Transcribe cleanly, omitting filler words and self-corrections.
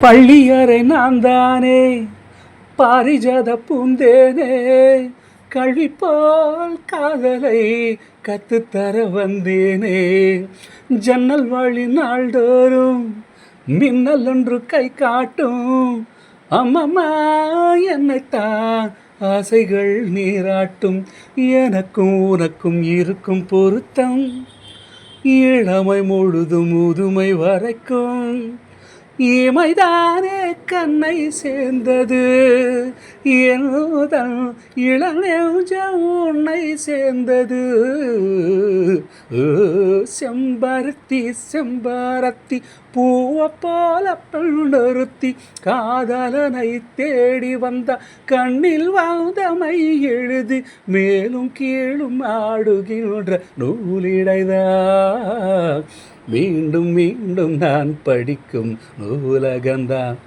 பள்ளியறை நான் தானே பாரிஜாத பூந்தேனே கல்வி போல் காதலை கத்துத்தர வந்தேனே ஜன்னல் வழி நாள்தோறும் மின்னல் ஒன்று கை காட்டும் அம்மம்மா என்னைத்தான் ஆசைகள் நீராட்டும் எனக்கும் உனக்கும் இருக்கும் பொருத்தம் இளமை முழுதும் முதுமை வரைக்கும் இமைதானே கண்ணை சேர்ந்தது என்னுடன் இளநெஞ்சம் உன்னை சேர்ந்தது செம்பருத்தி செம்பருத்தி பூவை போல பெண்ணொருத்தி காதலனை தேடி வந்த கண்ணில் வாதமை எழுதி மேலும் கீழும் ஆடுகின்ற நூலிடைதான் மீண்டும் மீண்டும் நான் படிக்கும் நூலகந்தான்.